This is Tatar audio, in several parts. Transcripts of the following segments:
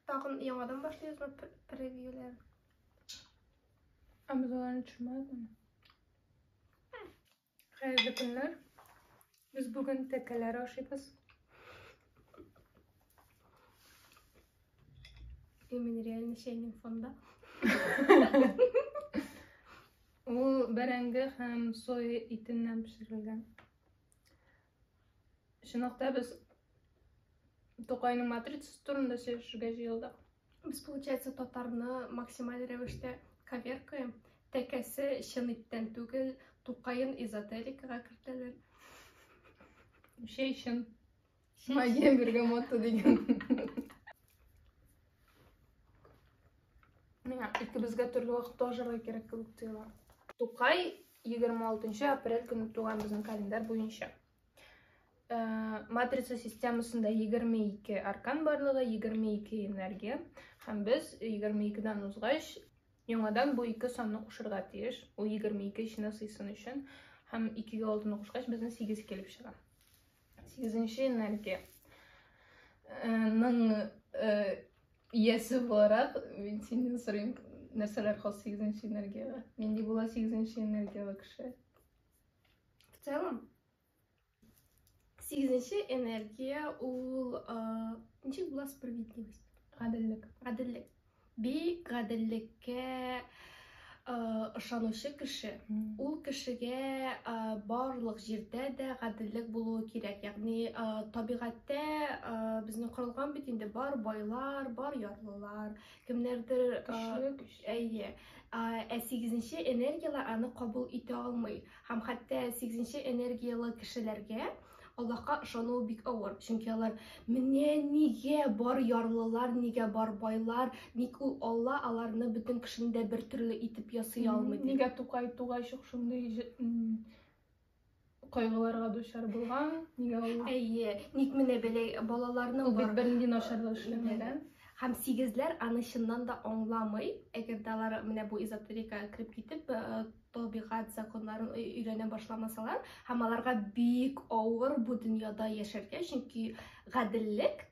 Tağın yaڭadan başlıyoruz mu preview'ler? Ama biz olarını düşünmedik mi? Hayırlı günler. Biz bugün tekeleri aşıyız. Emin realni şeyinin fonda. O berengi hem soy itinden pişirilgen. Şunaqta biz Toqay'ın matrицасы турында сөйлешуге жиылдық. Biz, получается, тотарны максималь рәвештә коверкаем. Тәкәсе чын иттән түгел, Тукайын эзотерикага кертәләр. Şey için Magiye Bergamotto деген. Миңа икебезгә төрле вакытта ашарга кирәк кебек тоела. Тукай 26 апрель көне туган безнең календарь буенча. Матрица системасында 22 аркан барлыгы, 22 энергия. Һәм без 22дән узгач яңадан бу ике санны кушырга тиеш. У 22 иченә сыйсын өчен. Һәм 2-гә алтыны кушкач безнең 8 килеп чыга. 8-нче энергия. Ның иясе буларак мин синнән сорыйм, нәрсәләр хас 8-нче энергияга? Нинди була 8-нче энергиялы кеше? В целом, 8-нче энергия ул ничек була справедливость? Гаделлек. Гаделлек. Бик гаделлеккә ышанучы кеше. Ул кешегә барлык җирдә дә гаделлек булуы кирәк. Ягъни табигатьтә безнең корылган бит инде бар байлар, бар ярлылар, кемнәрдер әйе. 8-нче энергиялар аны кабул итә алмый. Һәм хәтта 8-нче энергиялы кешеләргә Аллаһка ышану бик авыр. Чөнки алар менә нигә бар ярлылар, нигә бар байлар, ник ул Алла аларны бөтен кешендә бер төрле итеп ясый алмый. Нигә Тукай тугайчык шундый кайгыларга дучар булган? Нигә ул? Әйе, ник менә белә балаларның Ул бит бернинди начарлык эшләмәгән. Һәм 8ләр аны чыннан да аңламый. Әгәр дә алар менә бу эзотерикага кирип китеп, табигать законнарын өйрәнә башламасалар, һәм аларга бик авыр бу дөньяда яшәргә, чөнки гаделлек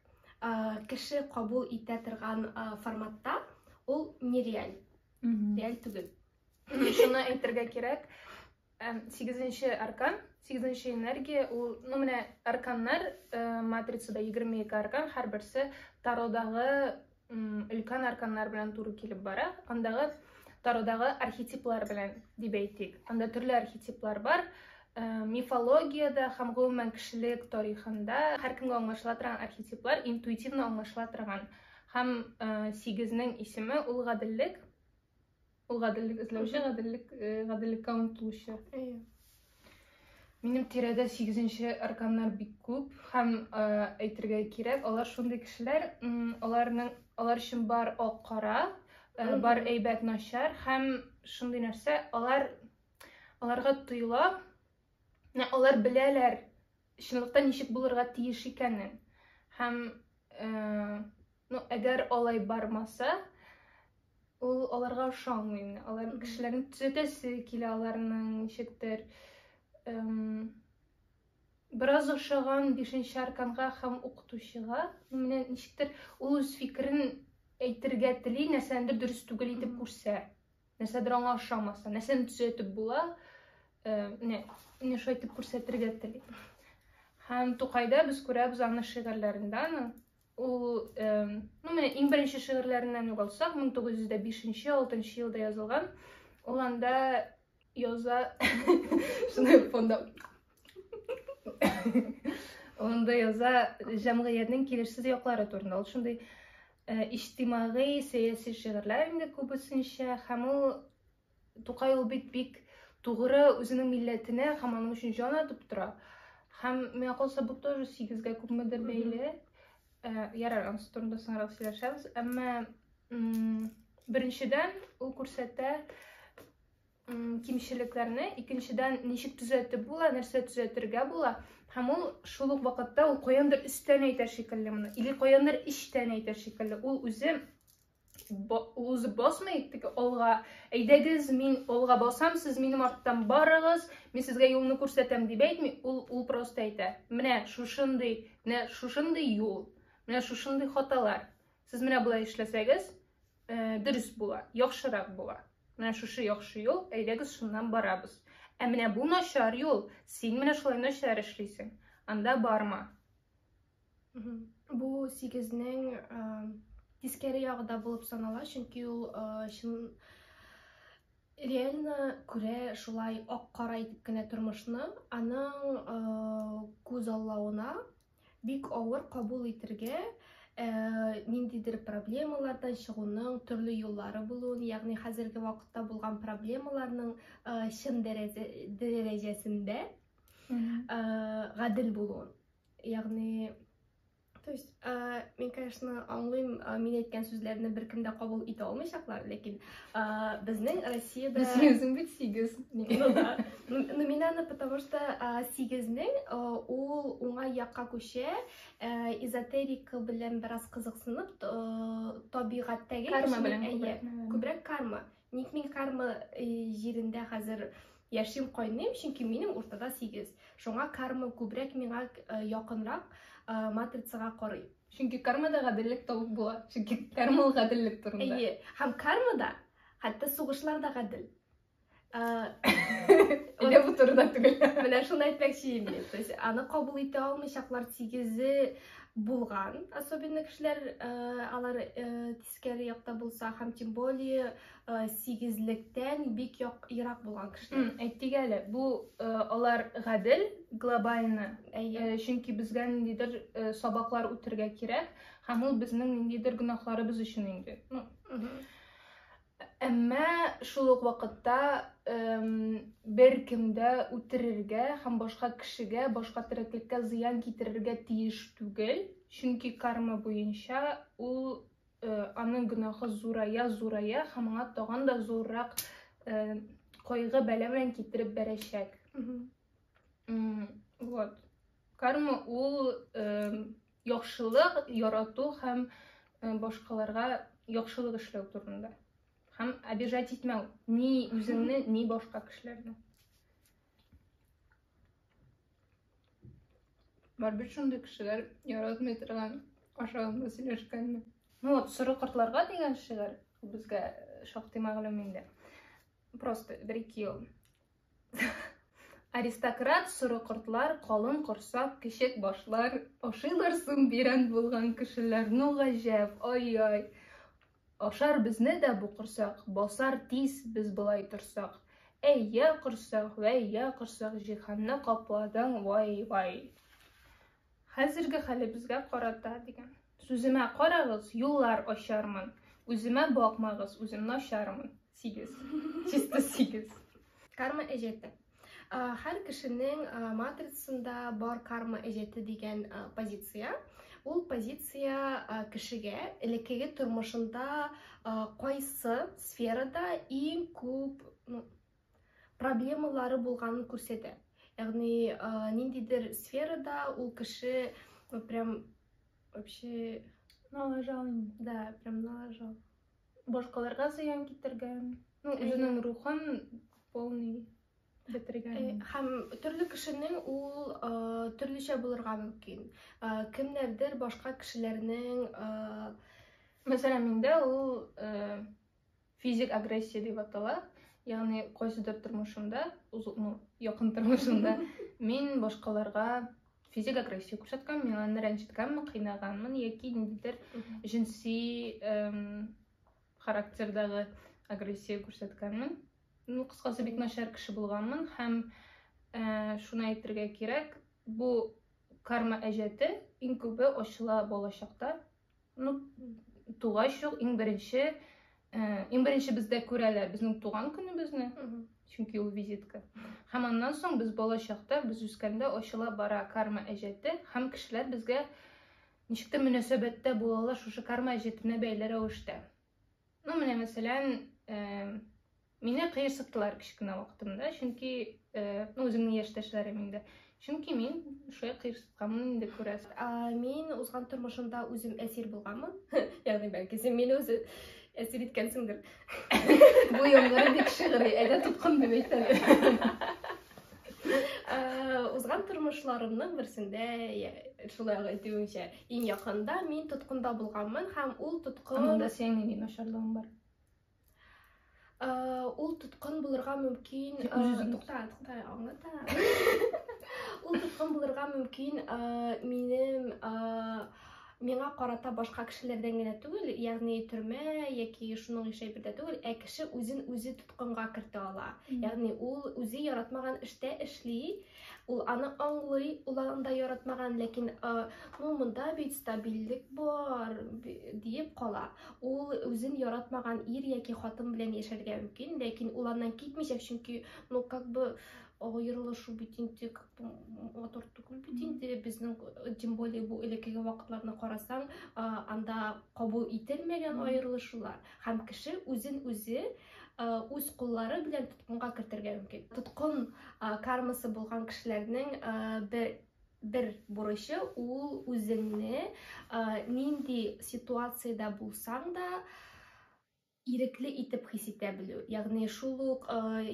кеше кабул итә торган форматта ул нереаль. Реаль түгел. Шуны әйтергә кирәк. 8-нче аркан, 8-нче энергия, ул, менә арканнар матрицада 22 аркан, һәрберсе тародагы өлкән арканнар белән туры килеп бара. Андагы тародагы архетиплар белән дип әйтик. Анда төрле архетиплар бар. Мифологиядә һәм гомумән кешелек тарихында һәркемгә аңлашыла торган архетиплар интуитивно аңлашыла торган. Һәм 8нең исеме ул гаделлек. Ул гаделлек эзләүче, гаделлеккә омтылучы. Минем тирәдә 8-нче арканнар бик күп һәм әйтергә кирәк, алар шундый кешеләр, алар өчен бар ак-кара, бар әйбәт начар һәм шундый нәрсә, аларга тоела, алар беләләр чынлыкта ничек булырга тиеш икәнен. Һәм әгәр алай бармаса, ул аларга ошамый. Алар кешеләрне төзәтәсе килә, аларның ничектер бераз ошаган 5-нче арканга һәм укытучыга, менә ничектер ул үз фикерен әйтергә тели, нәрсәдер дөрес түгел итеп күрсә, нәрсәдер аңа ошамаса, нәрсәне төзәтеп була, менә шулай итеп күрсәтергә тели. Һәм Тукайда без күрәбез аны шигырьләрендә, ул, менә иң беренче шигырьләреннән югалсак, 1905-6 елда язылган. Ул анда яза, шундый фонда. Анда яза җәмгыятьнең килешсез яклары турында. Ул шундый иҗтимагый, сәяси шигырьләр инде күбесенчә, һәм ул Тукай ул бик тугры үзенең милләтенә һәм аның өчен җан атып тора. Һәм миңа калса бу тоже 8гә күпмедер бәйле. Ярар, анысы турында соңрак сөйләшәбез. Әмма беренчедән ул күрсәтә кимчелекләрне, икенчедән ничек төзәтеп була, нәрсә төзәтергә була. Һәм ул шул ук вакытта ул каяндыр өстән әйтә шикелле моны, или каяндыр иштән әйтә шикелле. Ул үзе басмый, алга, әйдәгез, мин алга басам, сез минем арттан барыгыз, мин сезгә юлны күрсәтәм дип әйтми, ул просто әйтә. Менә шушындый юл, менә шушындый хаталар. Сез менә булай эшләсәгез, дөрес була, яхшырак була. Менә шушы яхшы юл, әйдәгез шуннан барабыз. Ә менә бу начар юл, син менә шулай начар эшлисең. Анда барма. Бу сигезнең тискәре ягында булып санала, чөнки ул реально күрә шулай ак-кара итеп кенә тормышны, аның күз аллауына бик авыр кабул итәргә, ниндидер проблемалардан чыгуның төрле юллары булуын, ягъни хәзерге вакытта булган проблемаларның чын дәрәҗәсендә гадел булуын. Ягъни, то есть, мен, конечно, аңлыйм, мин әйткән сүзләрне беркем дә кабул итә алмаячаклар, ләкин безнең Россиядә Безнең бит 8. Ну, мин аны, потому что сигезнең ул уңай якка күчә, эзотерика белән бераз кызыксынып, табигатьтәге Карма белән күбрәк карма. Ник мин карма җирендә хәзер яшим, кайныйм, чөнки минем уртада 8. Шуңа карма күбрәк миңа якынрак матрицага карый. Чөнки кармада гаделлек табып була. Чөнки карма ул гаделлек турында. Һәм кармада хәтта сугышлар да гадел. Иле бу турыда түгел. Менә шуны әйтмәкче идем. То есть аны кабул итә алмаячаклар 8 булган, особенно кешеләр алар тискәре якта булса, һәм тем более 8лектән бик ерак булган кешеләр. Әйтик әле, бу алар гадел глобальны. Чөнки безгә ниндидер сабаклар үтәргә кирәк, һәм ул безнең ниндидер гөнаһларыбыз өчен инде. Әмма шул ук вакытта бер кемдә үтерергә һәм башка кешегә, башка тереклеккә зыян китерергә тиеш түгел. Чөнки карма буенча ул аның гөнаһы зурая һәм аңа тагын да зуррак кайгы бәла белән китереп бәрәчәк. Вот. Карма ул яхшылык ярату һәм башкаларга яхшылык эшләү турында. Һәм обижать итмәү, ни үзеңне, ни башка кешеләрне. Бар бит шундый кешеләр яратмый торган, ашаганда сөйләшкәнне. Ну вот, соры кортларга дигән шигырь безгә шактый мәгълүм инде. Просто бер-ике ел. Аристократ соры кортлар, калын корсак, кичек башлар, ашыйлар соң бирән булган кешеләр. Ну гаҗәп, ай-ай. Ашар безне дә бу корсак, басар тиз без булай торсак. Әй, я корсак, җиһанны капладың, вай. Хәзерге хәле безгә карата дигән. Сүземә карагыз, юллар ачармын. Үземә бакмагыз, үземне ачармын. 8. Чисто 8. Карма әҗәте. Һәр кешенең матрицасында бар карма әҗәте дигән позиция. Ул позиция кешегә элеккеге тормышында кайсы сферада иң күп проблемалары булганын күрсәтә. Ягъни ниндидер сферада ул кеше прям вообще налажал. Да, прям налажал. Башкаларга зыян китергән. Ну, үзенең рухын полный бетергән. Һәм төрле кешенең ул төрлечә булырга мөмкин. Кемнәрдер башка кешеләрнең Мәсәлән, миндә ул физик агрессия дип атала. Ягъни кайсыдыр тормышымда, якын тормышымда мин башкаларга физик агрессия күрсәткән, мин аны рәнҗеткәнмен, кыйнаганмын, яки ниндидер җинси характердагы агрессия күрсәткәнмен. Ну, кыскасы бик начар кеше булганмын һәм шуны әйтергә кирәк, бу карма әҗәте иң күбе ачыла балачакта. Ну, тугач юк, иң беренче бездә күрәләр безнең туган көнебезне, чөнки ул визитка. Һәм аннан соң без балачакта, без үскәндә ачыла бара карма әҗәте һәм кешеләр безгә ничектер мөнәсәбәттә булалар шушы карма әҗәтенә бәйле рәвештә. Ну, менә мәсәлән, мине кыерсыттылар кичкенә вакытымда, чөнки үземнең яшьтәшләрем инде. Чөнки мин шулай кыерсытканмын инде күрәсең. Мин узган тормышымда үзем әсир булганмын. Ягъни бәлки син мине үзе әсир иткәнсеңдер. Бу яңгыры бик шигъри, әйдә тоткын дип әйтәләр. Узган тормышларымның берсендә шулай әйтүенчә иң якында мин тоткында булганмын һәм ул тоткын Монда синең ни начарлыгың бар? Ул тоткын булырга мөмкин. Үзүзүң Тукта, аңлата. Ул тоткын булырга мөмкин минем миңа карата башка кешеләрдән генә түгел, ягъни төрмә яки шуның ишәй бирдә түгел, кеше үзен үзе тоткынга кертә ала. Ягъни ул үзе яратмаган эштә эшли, ул аны аңлый, ул анда яратмаган, ләкин монда бит стабильлек бар диеп кала. Ул үзен яратмаган ир яки хатын белән яшәргә мөмкин, ләкин ул аннан китмичәк, чөнки как бы аерылышу бит инде матур түгел бит инде безнең, тем более бу элеккеге вакытларны карасаң, анда кабул ителмәгән аерылышулар. Һәм кеше үзен үзе үз куллары белән тоткынга кертергә мөмкин. Тоткын кармасы булган кешеләрнең бер бурычы ул үзеңне нинди ситуациядә булсаң да ирекле итеп хис итә белү. Ягъни шул ук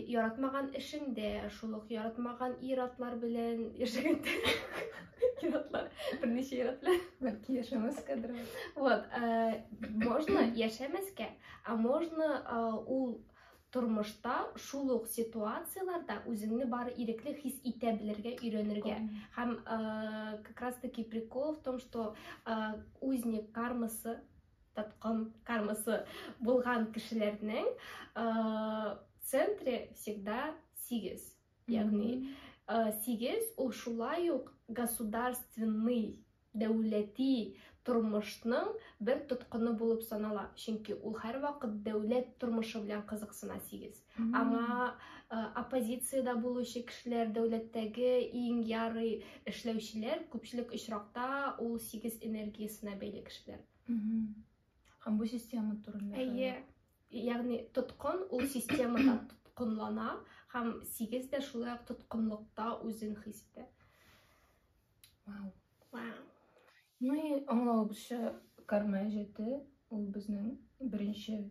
яратмаган эшеңдә, шул ук яратмаган ир-атлар белән яшәгәндә. Ир-атлар, берничә ир-атлар. Бәлки яшәмәскәдер. Вот, можно яшәмәскә, можно ул тормышта шул ук ситуацияларда үзеңне бары ирекле хис итә белергә өйрәнергә. Һәм как раз таки прикол в том, что узник кармасы, тоткын кармасы булган кешеләрнең центре всегда 8. Ягъни 8 ул шулай ук государственный, дәүләти тормышның бер тоткыны булып санала. Чөнки ул һәр вакыт дәүләт тормышы белән кызыксына 8. Аңа оппозициядә булучы кешеләр, дәүләттәге иң ярый эшләүчеләр күпчелек очракта ул 8 энергиясенә бәйле кешеләр. Һәм бу система турында. Ягъни тоткын ул системада тоткынлана һәм 8 дә шулай ук тоткынлыкта үзен хис итә. Вау. Ну и аңлавыбызча карма әҗәте ул безнең беренче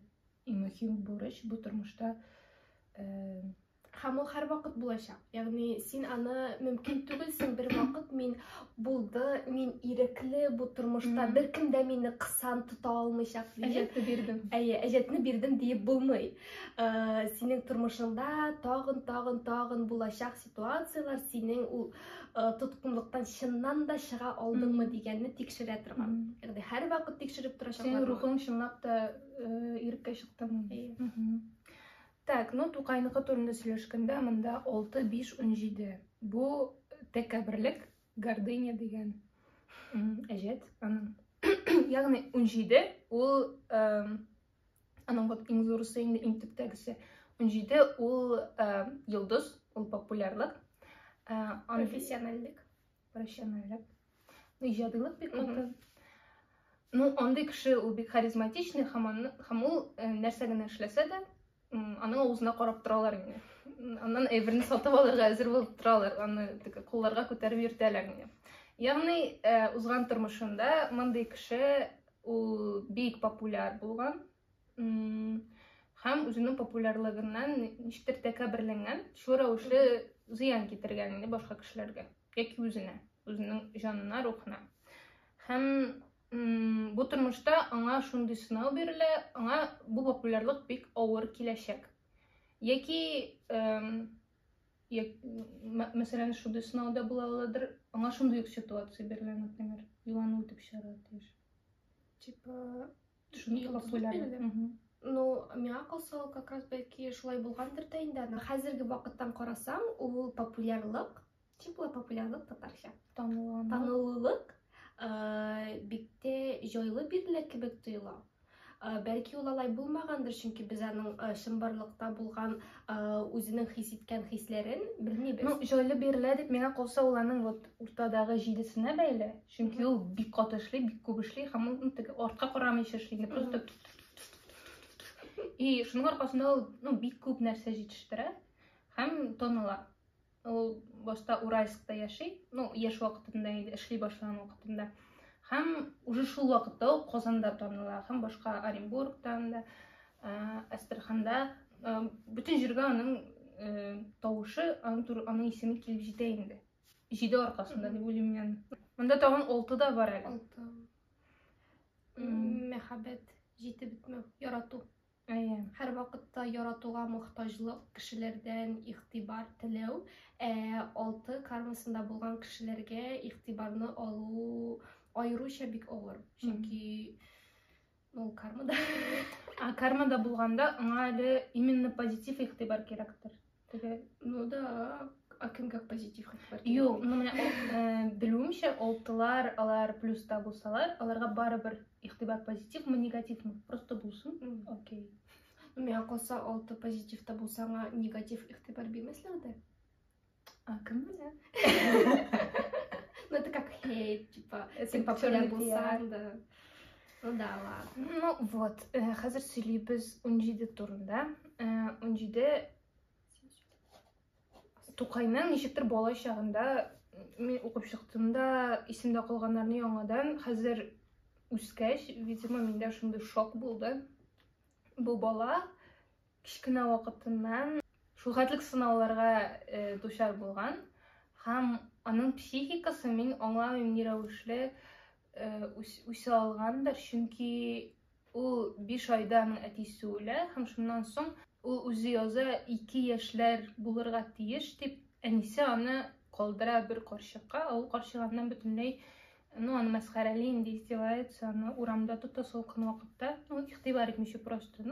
иң мөһим бурыч бу тормышта. Һәм ул һәр вакыт булачак. Ягъни син аны мөмкин түгелсең бер вакыт мин булды, мин ирекле бу тормышта, беркем дә мине кысан тота алмыйчак дип. Әҗәтне бирдем. Әҗәтне бирдем дип булмый. Синең тормышыңда тагын булачак ситуациялар синең ул тоткынлыктан чыннан да чыга алдыңмы дигәнне тикшерә торган. Ягъни һәр вакыт тикшереп торачаклар. Синең рухың чынлап та иреккә чыктымы? Так, ну Тукайныкы турында сөйләшкәндә, монда 6, 5, 17. Бу тәкәбберлек, гордыня дигән әҗәт аның. Ягъни 17 ул аның вот иң зурысы инде иң төптәгесе. 17 ул йолдыз, ул популярлык, Профессиональлек. Иҗадилык бик каты. Ну, андый кеше ул бик харизматичный һәм ул нәрсә генә эшләсә дә аның авызына карап торалар инде. Аннан әйберне сатып алырга әзер булып торалар, аны кулларга күтәреп йөртәләр инде. Ягъни узган тормышында мондый кеше ул бик популяр булган һәм үзенең популярлыгыннан ничектер тәкәбберләнгән, шул рәвешле зыян китергән инде башка кешеләргә, яки үзенең җанына, рухына. Һәм бу тормышта аңа шундый сынау бирелә, аңа бу популярлык бик авыр киләчәк. Яки мәсәлән шундый сынауда була аладыр, аңа шундый ситуация бирелә, например, еланы үтеп чыгара тиеш. Типа Шундый популярлык. Ну, миңа калса ул как раз бәлки шулай булгандыр да инде. Хәзерге вакыттан карасаң, ул популярлык, типа популярлык татарча. Танылулык бик тә җайлы бирелә кебек тоела. Бәлки ул алай булмагандыр, чөнки без аның чынбарлыкта булган үзенең хис иткән хисләрен белмибез. Ну, җайлы бирелә дип миңа калса ул аның вот уртадагы җидесенә бәйле. Чөнки ул бик каты эшли, бик күп эшли һәм ул артка карамыйча эшли, просто и шуның аркасында ул бик күп нәрсә җитештерә һәм таныла. Ул башта Уральскта яши, яшь вакытында инде эшли башлаган вакытында. Һәм уже шул вакытта ул Казанда таныла, һәм башка Оренбургтан да, Астраханда, бүтән җиргә аның тавышы, аның исеме килеп җитә инде. 7 аркасында дип уйлыйм мен. Монда тагын 6 да бар әле. 6. Мәхәббәт, җитеп бетмәү, ярату. Әйе. Һәр вакытта яратуга мохтаҗлык, кешеләрдән игътибар теләү. 6 кармасында булган кешеләргә игътибарны алу аеруча бик авыр. Чөнки ул кармада. Кармада булганда аңа әле именно позитив игътибар кирәктер. Теге Ну да, кемгә позитив игътибар? Юк, менә белүемчә, 6лар, алар плюста булсалар, аларга барыбер игътибар позитивмы, негативмы, просто булсын. Окей. Миңа калса 6 позитивта булсаңа негатив игътибар бирмәсләр дә. Кем белә? Ну это как хейт, типа, Син популяр популяр булсаң да. Ну да, ладно. Ну вот, хәзер сөйлибез 17 турында. 17 Тукайның ничектер бала чагында мин укып чыктымда, исемдә калганнарны яңадан хәзер үскәч, видимо, миндә шундый шок булды. Бу бала кичкенә вакытыннан шул хәтлек сынауларга дучар булган һәм аның психикасы мин аңламыйм ни рәвешле үсә алгандыр, чөнки ул 5 айдан әтисе үлә һәм шуннан соң ул үзе яза 2 яшьләр булырга тиеш дип әнисе аны калдыра бер карчыкка, ул карчыганнан бөтенләй аны мәсхәрәли инде издевается, аны урамда тота салкын вакытта, игътибар итмичә просто,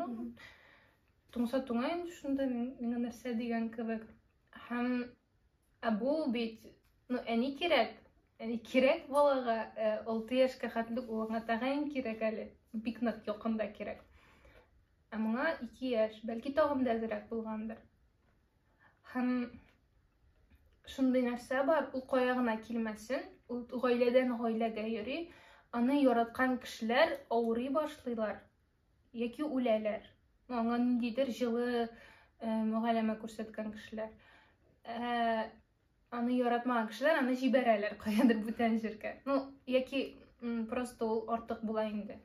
туңса туңа инде шунда миңа нәрсә дигән кебек. Һәм бу бит, әни кирәк балага 6 яшькә хәтлек улыңа тагын кирәк әле, бик нык якында кирәк. Моңа 2 яшь, бәлки тагын да әзрәк булгандыр. Һәм шундый нәрсә бар, ул кая гына килмәсен, ул гаиләдән гаиләгә йөри, аны яраткан кешеләр авырый башлыйлар, яки үләләр. Аңа ниндидер җылы мөгамәлә күрсәткән кешеләр. Аны яратмаган кешеләр аны җибәрәләр каядыр бүтән җиргә. Яки просто ул артык була инде.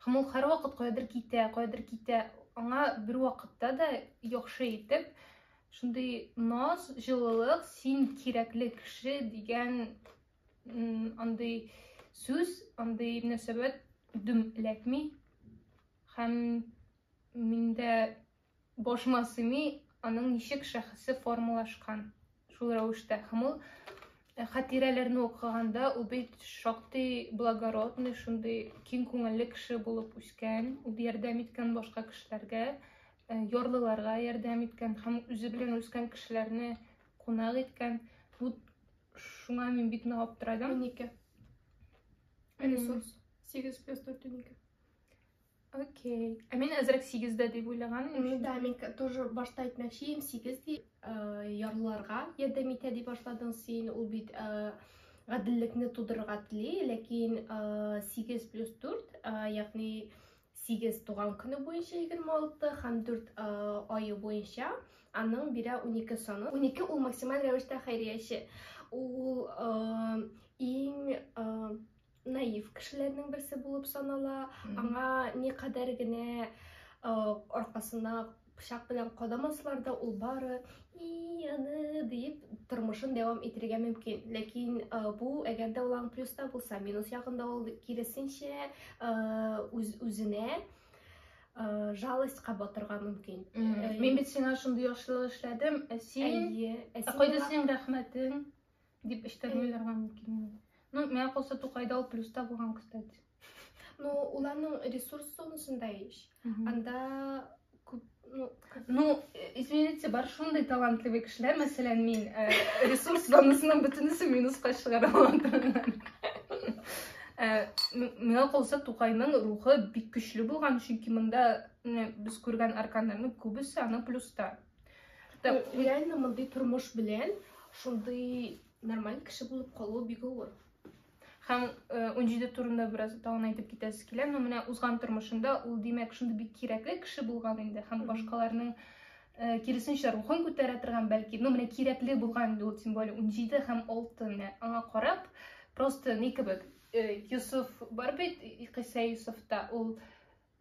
Һәм ул һәр вакыт каядыр китә. Аңа бер вакытта да яхшы итеп шундый наз, җылылык, син кирәкле кеше дигән андый сүз, андый мөнәсәбәт эләкми. Һәм миндә башыма сыймый аның ничек шәхесе формалашкан шул рәвештә. Һәм ул хатирәләрне укыганда ул бит шактый благородный, шундый киң күңелле кеше булып үскән, ул ярдәм иткән башка кешеләргә, ярлыларга ярдәм иткән һәм үзе белән үскән кешеләрне кунак иткән. Шуңа мин бик нык аптырадым. 12. Ресурс 8+4 12. Окей. Мин әзрәк 8дә дип уйлаган. Да, мин тоже башта әйтмәкче 8 дип ярлыларга ярдәм итә дип башладың син. Ул бит гаделлекне тудырырга тели, ләкин 8+4, ягъни 8 туган көне буенча 26 һәм 4 айы буенча аның бирә 12 саны. 12 ул максималь рәвештә хәйрияче. Ул иң наив кешеләрнең берсе булып санала. Аңа ни кадәр генә аркасына пычак белән кадамаслар да, ул бары аны дип тормышын дәвам итәргә мөмкин. Ләкин бу әгәр дә ул плюста булса, минус ягында ул киресенчә үзенә жалостька батырга мөмкин. Мин бит сиңа шундый яхшылык эшләдем, син кайда синең рәхмәтең дип эштән уйларга мөмкин. Миңа калса Тукайда ул плюста булган, кстати. Уларның ресурс зонасында еш. Анда извините, бар шундый талантлы кешеләр, мәсәлән, мин ресурс зонасының бөтенесе минуска чыгара алам. Миңа калса Тукайның рухы бик көчле булган, чөнки монда без күргән арканнарның күбесе аны плюста. Реально мондый тормыш белән шундый нормаль кеше булып калу бик авыр. Һәм 17 турында бераз тагын әйтеп китәсе килә, но менә узган тормышында ул димәк шундый бик кирәкле кеше булган инде һәм башкаларның киресенчә рухын күтәрә торган, бәлки, но менә кирәкле булган инде ул, тем более 17 һәм 6 менә аңа карап, просто ни кебек Юсуф бар бит, Кыйса Юсуфта ул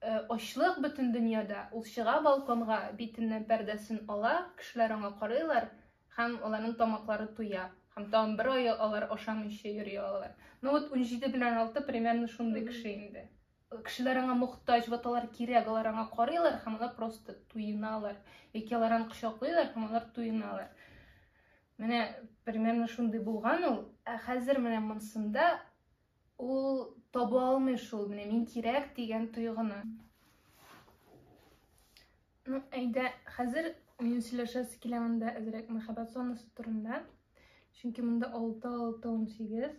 ачлык бөтен дөньяда, ул чыга балконга, битеннән пәрдәсен ала, кешеләр аңа карыйлар һәм аларның тамаклары туя. Һәм тагын бер ай алар ашамыйча йөри алалар. Ну вот 17 белән 6 примерно шундый кеше инде. Кешеләр аңа мохтаҗ, вот алар кирәк, алар аңа карыйлар һәм алар просто туйыналар. Яки алар аңа кочаклыйлар һәм алар туйыналар. Менә примерно шундый булган ул. Ә хәзер менә монсында ул таба алмый шул, менә мин кирәк дигән тойгыны. Ну, әйдә, хәзер мин сөйләшәсе килә монда әзрәк мәхәббәт зонасы турында. Чөнки монда 6-6-18.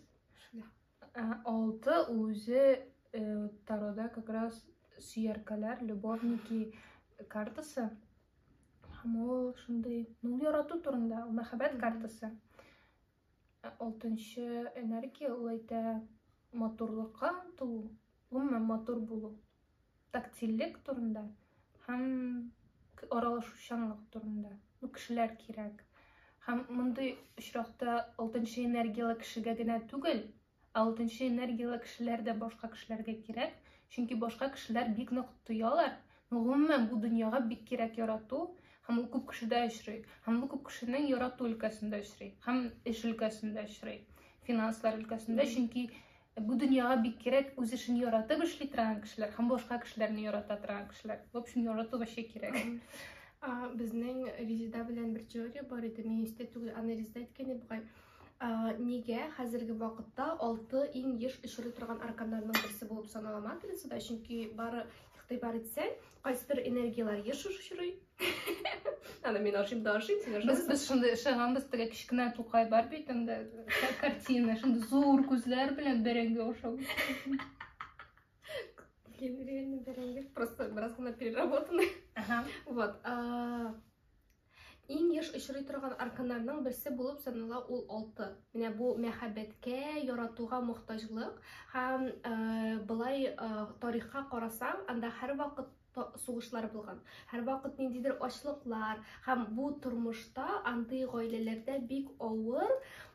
6 үзе тарода как раз сөяркәләр, любовники картасы. Һәм ул шундый, ну, ярату турында, ул мәхәббәт картасы. 6-нчы энергия ул әйтә матурлыкка тулу, гомумән матур булу, тактильлек турында һәм аралашучанлык турында. Ну, кешеләр кирәк. Һәм мондый очракта 6-нчы энергиялы кешегә генә түгел, 6-нчы энергиялы кешеләр дә башка кешеләргә кирәк. Чөнки башка кешеләр бик нык тоялар. Гомумән бу дөньяга бик кирәк ярату, һәм ул күп кешедә очрый. Һәм ул күп кешенең ярату өлкәсендә очрый, һәм эш өлкәсендә очрый, финанслар өлкәсендә. Чөнки бу дөньяга бик кирәк үз эшен яратып эшли торган кешеләр һәм башка кешеләрне ярата торган кешеләр. В общем, ярату вообще кирәк. Безнең Резида белән бер теория бар иде. Мин истә түгел, аны Резида әйткән бугай. Нигә хәзерге вакытта 6 иң еш очрый торган арканнарның берсе булып санала матрицада? Чөнки бары игътибар итсәң, кайсыдыр энергиялар еш очрый. Аны мин ашыйм да ашыйм, син ашыйсың. Без шундый шыганбыз, теге кичкенә Тукай бар бит, анда картина, шундый зур күзләр белән бәрәңге ошау. Реально бәрәңге, просто бераз гына переработанный. Вот. Иң еш очрый торган арканнарның берсе булып санала ул 6. Менә бу мәхәббәткә, яратуга мохтаҗлык һәм былай тарихка карасаң, анда һәр вакыт сугышлар булган. Һәр вакыт ниндидер ачлыклар һәм бу тормышта андый гаиләләрдә бик авыр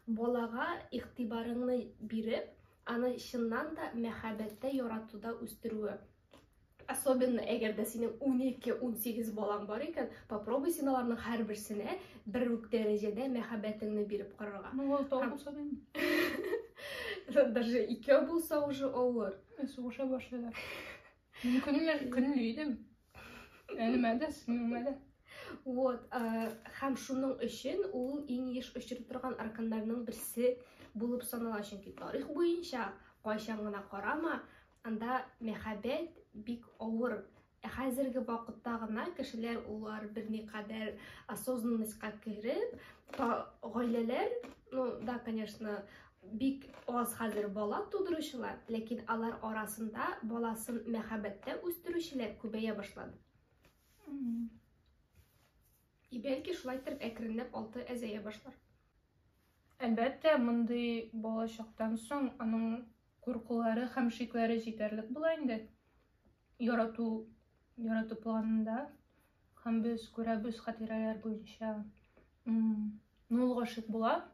балага игътибарыңны биреп, аны чыннан да мәхәббәттә, яратуда үстерүе. Особенно әгәр дә синең 12-18 балаң бар икән, попробуй син аларның һәрберсенә бер үк дәрәҗәдә мәхәббәтеңне биреп карарга. Ну, ул булса да. Даже 2 булса уже авыр. Сугыша башлыйлар. Көнле идем. Әлмәдә, синмәдә. Вот, һәм шуның өчен ул иң еш очрый торган арканнарның берсе булып санала. Чөнки тарих буенча кайчан гына карама, анда мәхәббәт бик авыр. Хәзерге вакытта гына кешеләр улар берникадәр осознанностька кереп, гаиләләр, ну да, конечно, бик аз хәзер бала тудыручылар, ләкин алар арасында баласын мәхәббәттә үстерүчеләр күбәя башлады. И бәлки шулайтыр әкренләп 6 әзәя башлар. Әлбәттә, мондый балачактан соң аның куркулары һәм шикләре җитәрлек була инде. Ярату планында һәм без күрәбез хатирәләр буенча. Ул гашык була.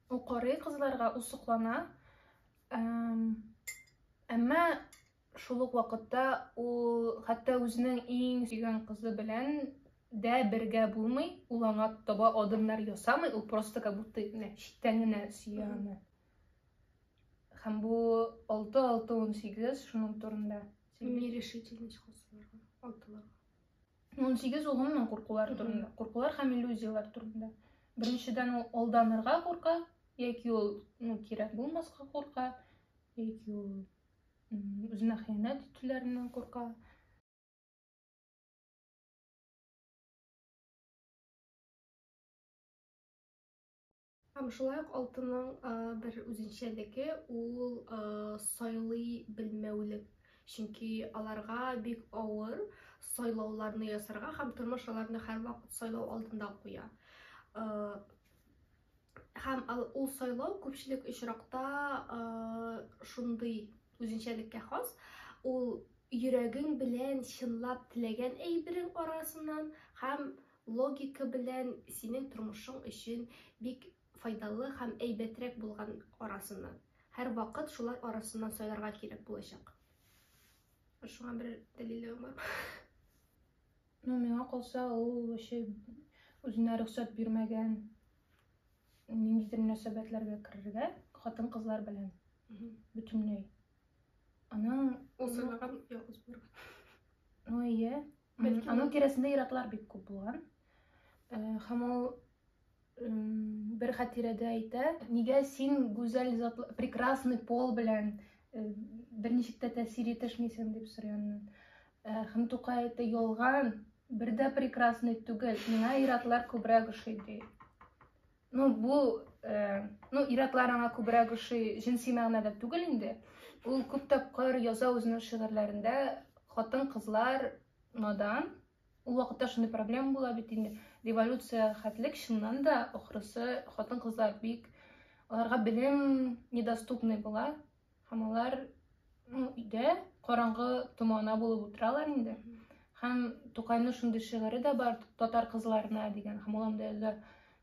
Ул карый кызларга, ул соклана. Әмма шул ук вакытта ул хәтта үзенең иң сөйгән кызы белән дә бергә булмый, ул аңа таба адымнар ясамый, ул просто как будто читтән генә сөя аны. Һәм бу 6-6-18 шуның турында. Нерешительность кызларга, 6ларга. 18 ул гомумән куркулар турында. Куркулар һәм иллюзиялар турында. Беренчедән ул алданырга курка, яки ул кирәк булмаска курка, яки ул үзенә хыянәт итүләреннән курка. Һәм шулай ук 6ның бер үзенчәлеге ул сайлый белмәүлек. Чөнки аларга бик авыр сайлауларны ясарга һәм тормыш аларны һәр вакыт сайлау алдында куя. Һәм ул сайлау күпчелек очракта шундый үзенчәлеккә хас. Ул йөрәгең белән чынлап теләгән әйберең арасыннан һәм логика белән синең тормышың өчен бик файдалы һәм әйбәтрәк булган арасыннан. Һәр вакыт шулар арасыннан сайларга кирәк булачак. Шуңа бер дәлилләү бар. Ну, миңа калса, ул вообще үзенә рөхсәт бирмәгән. ниндидер мөнәсәбәтләргә керергә, хатын-кызлар белән бөтенләй. Аның Усылаган ялгыз булырга. ну ие, аның тирәсендә ираклар бик күп булган. Һәм ул бер хатирәдә әйтә, нигә син гүзәл затлы, прекрасный пол белән берничек тә тәэсир итешмисең дип сорый. Һәм Тукай әйтә, ялган, бер дә прекрасный түгел, миңа ираклар күбрәк ошый ди. Ну бу, ираклар аңа күбрәк ошый җинси мәгънәдә түгел инде. Ул күп тапкыр яза үзенең шигырьләрендә хатын-кызлар надан. Ул вакытта шундый проблема була бит инде. Революция хәтлек чыннан да ахрысы хатын-кызлар бик аларга белем недоступный була. Һәм алар өйдә караңгы томана булып утыралар инде. Һәм Тукайның шундый шигыре да бар, татар кызларына дигән. Һәм ул анда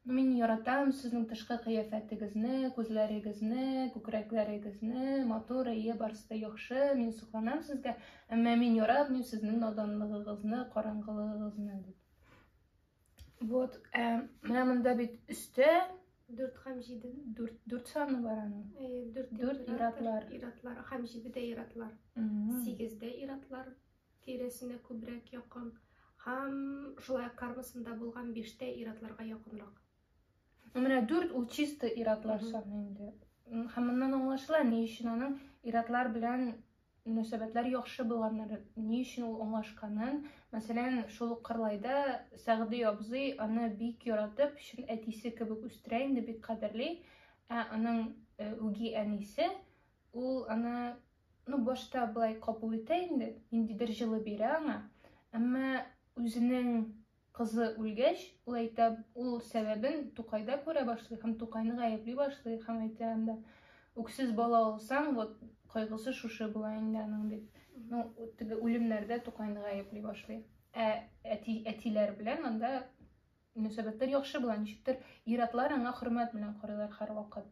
мин яратам сезнең тышкы кыяфәтегезне, күзләрегезне, күкрәкләрегезне, матур, ие, барысы да яхшы, мин сокланам сезгә, әмма мин яратмыйм сезнең наданлыгыгызны, караңгылыгыгызны дип. Вот, менә монда бит өстә 4 һәм 7. 4 саны бар аның. 4 иратлар. Иратлар һәм 7 дә иратлар. 8 дә иратлар тирәсенә күбрәк якын. Һәм шулай кармасында булган 5 дә иратларга якынрак. Менә 4 ул чисто иратлар саны инде. Һәм моннан аңлашыла, ни өчен аның иратлар белән мөнәсәбәтләр яхшы булганнары, ни өчен ул аңлашканын. Мәсәлән, шул Кырлайда Сәгъди абзый аны бик яратып, шул әтисе кебек үстерә инде, бик кадерли. Аның үги әнисе, ул аны башта былай кабул итә инде, ниндидер җылы бирә аңа. Әмма үзенең кызы үлгәч, ул әйтә, ул сәбәбен Тукайда күрә башлый, һәм Тукайны гаепли башлый, һәм әйтә анда, үксез бала алсаң, вот кайгысы шушы була инде аның дип. Теге үлемнәрдә Тукайны гаепли башлый. Әтиләр белән анда мөнәсәбәтләр яхшы була, ничектер иратлар аңа хөрмәт белән карыйлар һәр вакыт.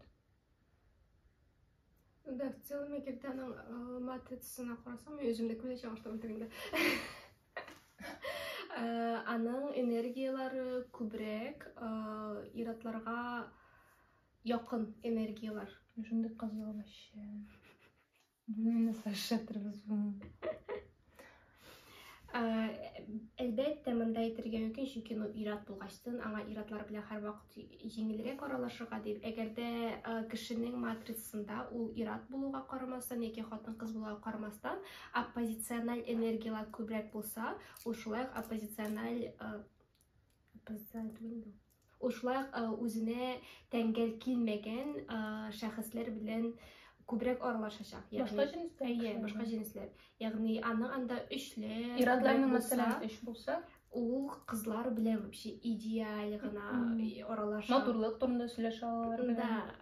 Да, в целом егерде аның матрицасына карасам, мен өзүмдө күле чыгаштым инде. Аның энергиялары күбрәк иратларга якын энергиялар. Шундый кызыл вообще. Мені сашатырбыз bunu. Әлбәттә, монда әйтергә мөмкин, чөнки ират булгачтан аңа иратлар белән һәрвакыт җиңелрәк аралашырга дип. Әгәрдә кешенең матрицасында ул ират булуга карамастан яки хатын-кыз булуга карамастан оппозициональ энергиялар күбрәк булса, ул шулай оппозициональ үзенә тәңгәл килмәгән шәхесләр белән күбрәк аралашачак. Башка җинсләр. Башка җинсләр. Ягъни аның анда өчле иратларның мәсәлән өч булса, ул кызлар белән вообще идеаль гына аралаша. Матурлык турында сөйләшә алар белән.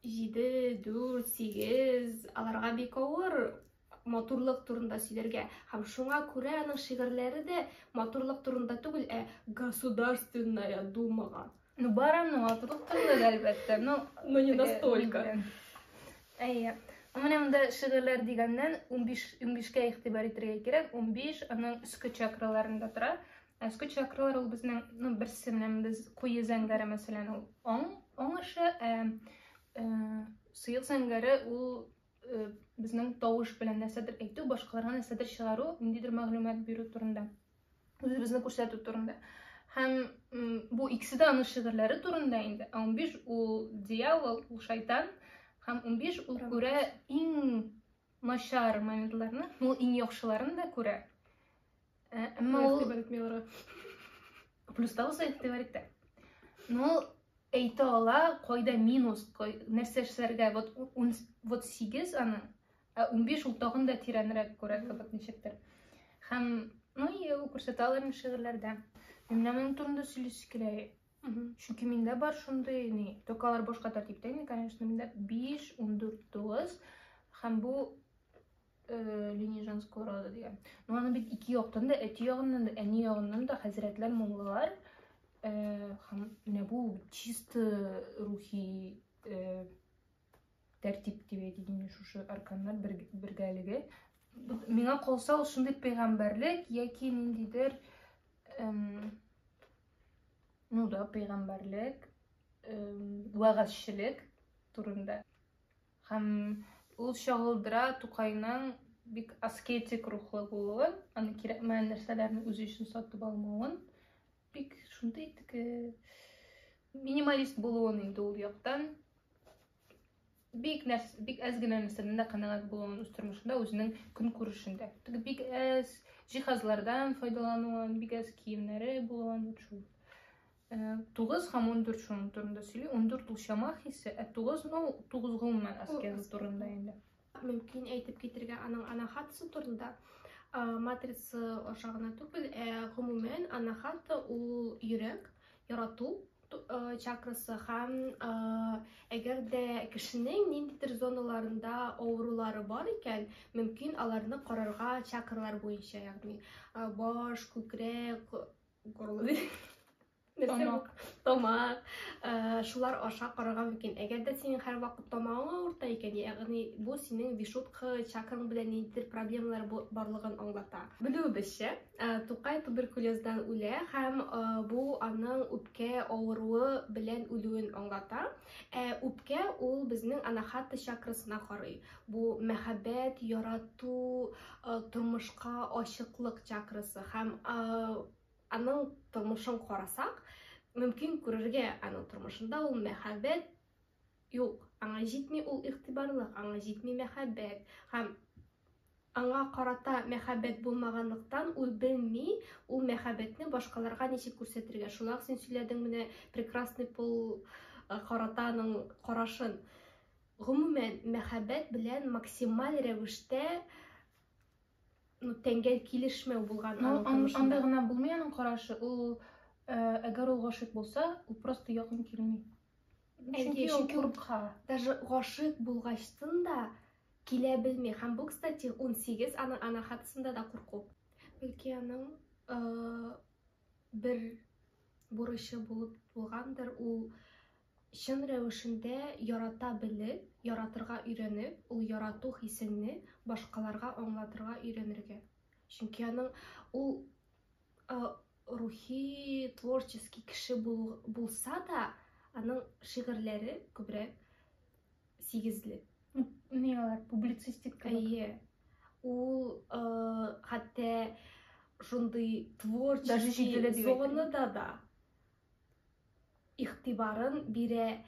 7, 4, 8 аларга бик авыр матурлык турында сөйләргә. Һәм шуңа күрә аның шигырьләре дә матурлык турында түгел, государственная думага. Бар аның матурлык турында әлбәттә, не настолько. Менә монда шигырьләр дигәннән 15-кә игътибар итәргә кирәк. 15 аның өске чакраларында тора. Өске чакралар ул безнең, берсе менән без куе зәңгәре мәсәлән ул аңа сыйык зәңгәре ул безнең тавыш белән нәрсәдер әйтү, башкаларга нәрсәдер чыгару, ниндидер мәгълүмат бирү турында. Үзебезне күрсәтү турында. Һәм бу икесе дә аның шигырьләре турында инде. 15 ул дьявол, ул шайтан. Һәм 15 ул күрә иң начар моментларны, ул иң яхшыларын да күрә. Әмма ул плюс та булса игътибар итә. Әйтә ала, кайда минус, нәрсә эшләргә, вот 8 аның, 15 ул тагын да тирәнрәк күрә кебек ничектер. Һәм, ул күрсәтә аларның шигырьләрдә. Менә моның турында сөйләшә кирәк. Чөнки миндә бар шундый, только алар башка тәртиптә инде, конечно, миндә 5, 14, 9 һәм бу линия женского рода дигән. Аны бит ике яктан да, әти ягыннан да, әни ягыннан да хәзрәтләр, муллалар һәм менә бу чисто рухи тәртип дип әйтелгән шушы арканнар бергәлеге. Миңа калса ул шундый пәйгамбәрлек яки ниндидер пәйгамбәрлек вәгазьчелек турында. Һәм ул чагылдыра Тукайның бик аскетик рухлы булуын, аны кирәкмәгән нәрсәләрне үзе өчен сатып алмавын, бик шундый минималист булуын инде ул яктан. Бик әз генә нәрсәдән дә канәгать булуын үз тормышында, үзенең көнкүрешендә. Бик әз җиһазлардан файдалануын, бик әз киемнәре булуын шул. 9 һәм 14 шуның турында сөйли. 14 ул чама хисе, 9 гомумән аскеза турында инде. Мөмкин әйтеп китергә аның анахатасы турында. Матрица ашагына түгел, гомумән анахата ул йөрәк, ярату чакрасы һәм әгәр дә кешенең ниндидер зоналарында авырулары бар икән, мөмкин аларны карарга чакралар буенча, ягъни баш, күкрәк, горлы, тамак, шулар аша карарга мөмкин. Әгәр дә синең һәр вакыт тамагың авырта икән, ягъни бу синең вишутка чакраң белән ниндидер проблемалар барлыгын аңлата. Белүебезчә, Тукай туберкулездан үлә һәм бу аның үпкә авыруы белән үлүен аңлата. Үпкә ул безнең анахата чакрасына карый. Бу мәхәббәт, ярату, тормышка ачыклык чакрасы һәм аның тормышын карасак, мөмкин күрергә аның тормышында ул мәхәббәт юк. Аңа җитми ул игътибарлык, аңа җитми мәхәббәт һәм аңа карата мәхәббәт булмаганлыктан ул белми ул мәхәббәтне башкаларга ничек күрсәтергә. Шулай син сөйләдең менә прекрасный пол карата аның карашын. Гомумән мәхәббәт белән максималь рәвештә тәңгәл килешмәү булган аның тормышында. Анда гына булмый аның карашы. Ул әгәр ул гашык булса, ул просто якын килми. Чөнки ул курка. Даже гашык булгачтын да килә белми. Һәм бу, кстати, 18 аның анахатасында да курку. Бәлки аның бер бурычы булып булгандыр, ул чын рәвешендә ярата белеп, яратырга өйрәнеп, ул ярату хисенне башкаларга аңлатырга өйрәнергә. Чөнки аның ул рухи, творческий кеше булса да, аның шигырьләре күбрәк сигезле. Ни алар публицистик кебек. Ул хәтта шундый творческий зонада да игътибарын бирә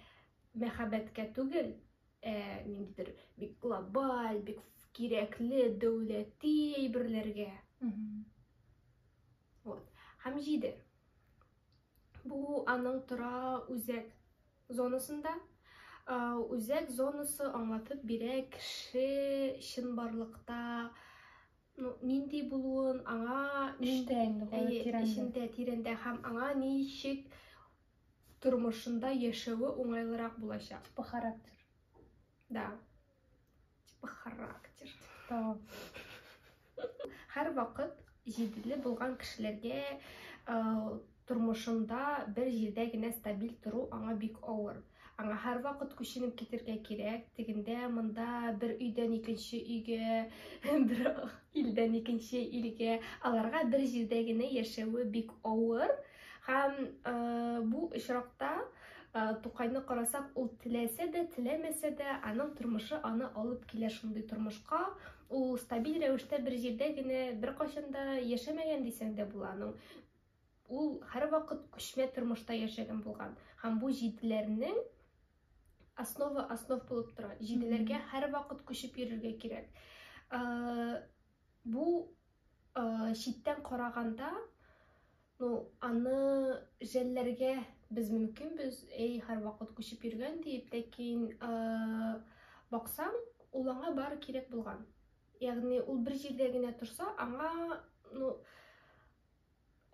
мәхәббәткә түгел, ниндидер бик глобаль, бик кирәкле дәүләти әйберләргә. Һәм 7. Бу аның тора үзәк зонасында. Үзәк зонасы аңлатып бирә кеше чынбарлыкта нинди булуын, аңа эчендә тирәндә һәм аңа ничек тормышында яшәүе уңайлырак булачак. Типа характер. Да. Типа характер. Һәр вакыт җиделе булган кешеләргә тормышында бер җирдә генә стабиль тору аңа бик авыр. Аңа һәр вакыт күченеп китергә кирәк. Тегендә монда бер өйдән икенче өйгә, бер илдән икенче илгә, аларга бер җирдә генә яшәүе бик авыр. Һәм бу очракта Тукайны карасак, ул теләсә дә, теләмәсә дә, аның тормышы аны алып килә шундый тормышка. Ул стабиль рәвештә бер җирдә генә бер кайчанда яшәмәгән дисәң дә була. Ул һәр вакыт күчмә тормышта яшәгән булган. Һәм бу җиделәрнең основ булып тора. Җиделәргә һәр вакыт күчеп йөрергә кирәк. Бу читтән караганда, аны жәлләргә без мөмкин, һәр вакыт күчеп йөргән дип, ләкин баксаң, ул аңа бары кирәк булган. Ягъни ул бер җирдә генә торса, аңа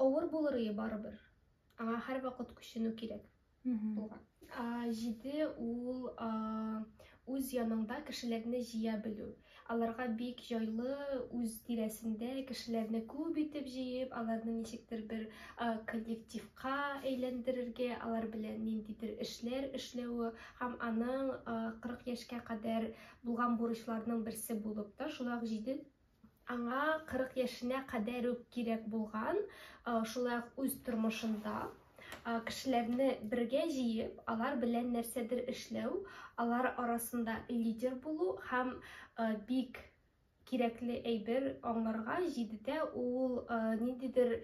авыр булыр барыбер. Аңа һәр вакыт күченү кирәк булган. 7 ул үз янында кешеләрне җыя белү. Аларга бик җайлы үз тирәсендә кешеләрне күп итеп җыеп, аларны ничектер бер коллективка әйләндерергә, алар белән ниндидер эшләр эшләүе һәм аның 40 яшькә кадәр булган бурычларның берсе булып та, шулай 7 аңа 40 яшенә кадәр үк кирәк булган, шулай үз тормышында кешеләрне бергә җыеп, алар белән нәрсәдер эшләү, алар арасында лидер булу һәм бик кирәкле әйбер аңларга җидедә ул ниндидер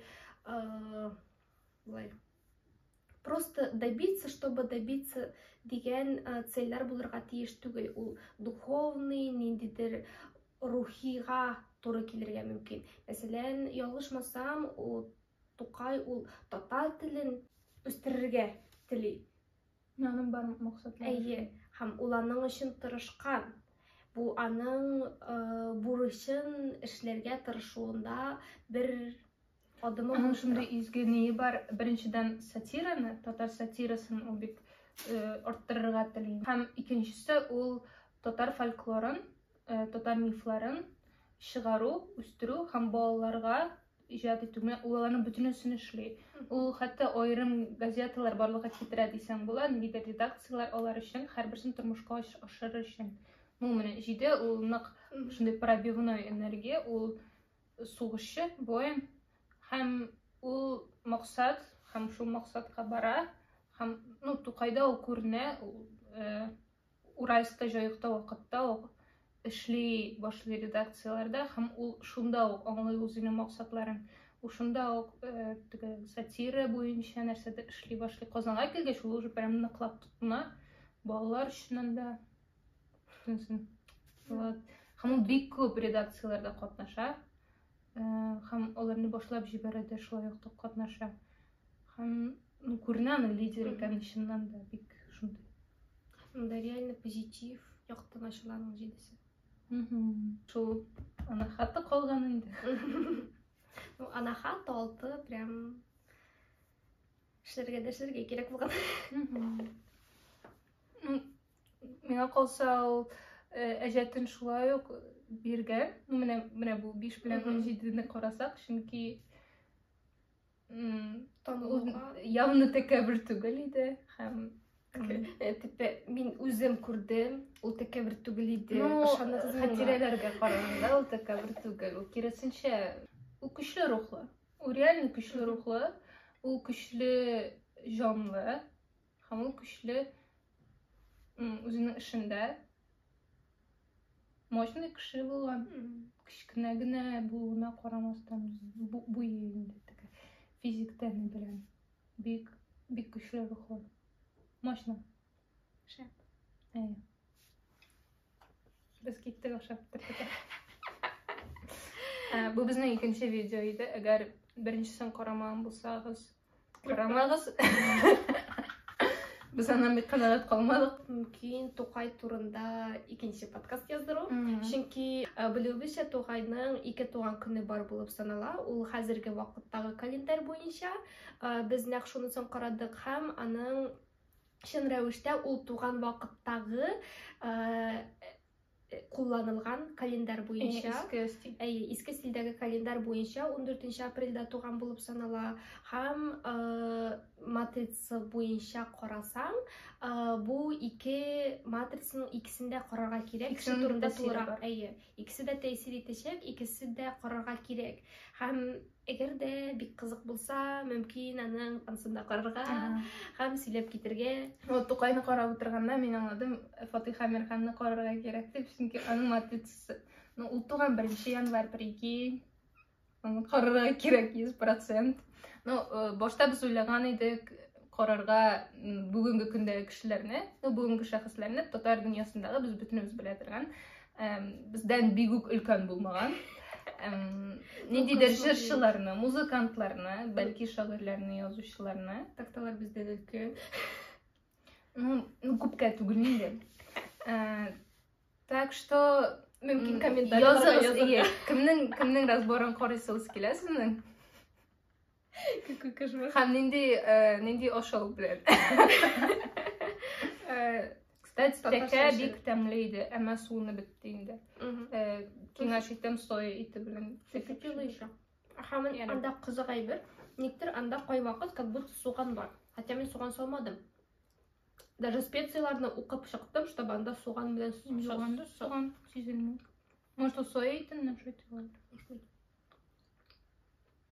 просто добиться, чтобы добиться дигән цельләр булырга тиеш түгел. Ул духовный, ниндидер рухига туры килергә мөмкин. Мәсәлән, ялгышмасам, Тукай ул татар телен үстерергә тели. Аның бар максатлары. Әйе, һәм ул аның өчен тырышкан. Бу аның бурычын эшләргә тырышуында бер адымы. Аның шундай изге ние бар. Беренчедән сатираны, татар сатирасын ул бик арттырырга тели. Һәм икенчесе ул татар фольклорын, татар мифларын чыгару, үстерү һәм балаларга иҗат итү. Ул аларның бөтенесен эшли. Ул хәтта аерым газеталар барлыкка китерә дисәң була, ниндидер редакциялар алар өчен һәрберсен тормышка ашырыр өчен. Менә җиде ул нык шундый пробивной энергия, ул сугышчы, воин һәм ул максат, һәм шул максатка бара, һәм Тукайда ул күренә, Уральскта җаекта вакытта ул эшли башлый редакцияларда, һәм ул шунда ук аңлый үзенең максатларын. Ул шунда ук сатира буенча нәрсәдә эшли башлый. Казанга килгәч ул уже прям ныклап тотына, балалар өчен дә. Һәм ул бик күп редакцияларда катнаша, һәм аларны башлап җибәрәдә шулай ук катнаша. Һәм күренә аның лидер икәнен чыннан да бик шундай. Монда реально позитив яктан ачылган җидесе. Шул ана хаты калган инде. Ана хат алты прям эшләргә кирәк булган. Миңа калса ул әҗәтен шулай ук биргән. Менә бу 5 белән 17-не карасак, чөнки явны тәкәббер түгел иде һәм мин үзем күрдем, ул тәкәббер түгел иде. Хатирәләргә караганда ул тәкәббер түгел. Ул киресенчә ул көчле рухлы. Ул реально көчле рухлы. Ул көчле җанлы һәм ул көчле үзенең эшендә. Мощный кеше булган. Кечкенә генә булуына карамастан бу инде физиктән белән бик көчле рухлы. Мощно. Шәп. Без киттек ашап бетердек. Бу безнең икенче видео иде. Әгәр беренчесен карамаган булсагыз, карамагыз. Без аннан бик канәгать калмадык. Мөмкин Тукай турында икенче подкаст яздыру. Чөнки белүебезчә Тукайның 2 туган көне бар булып санала. Ул хәзерге вакыттагы календарь буенча без нәкъ шунысын карадык һәм аның чын рәвештә ул туган вакыттагы кулланылган календарь буенча, иске стильдәге календарь буенча 14 апрельдә туган булып санала һәм матрица буенча карасаң, бу 2 матрицаның икесендә карарга кирәк. Кеше турында турак, икесе дә тәэсир итәчәк, икесе дә карарга кирәк. Һәм әгәр дә бик кызык булса, мөмкин аның ансында карарга һәм сөйләп китергә. Тукайны карап утырганда мин аңладым, Фатиха Мирханны карарга кирәк дип, чөнки аның матрицасы, ул туган 1 январь 1-2, аны карарга кирәк 100%. Башта без уйлаган идек карарга бүгенге көндәге кешеләрне, бүгенге шәхесләрне татар дөньясындагы без бөтенебез белә торган, бездән бик үк өлкән булмаган. Ниндидер җырчыларны, музыкантларны, бәлки шагыйрьләрне, язучыларны. Такталар бездән өлкән. Күпкә түгел инде. Так что мөмкин комментарийларга языгыз. Кемнең разборын карыйсыз килә сезнең? Кошмар. Һәм нинди ашау белән. Кстати, тәкә бик тәмле иде, әмма суыны бетте инде. Киңәш итәм соя ите белән. Һәм анда кызык әйбер. Никтер анда кайвакыт как будто суган бар. Хотя мин суган салмадым. Даже специяларны укып чыктым, чтобы анда суган белән суган сизелми. Может, соя итен нәшәт.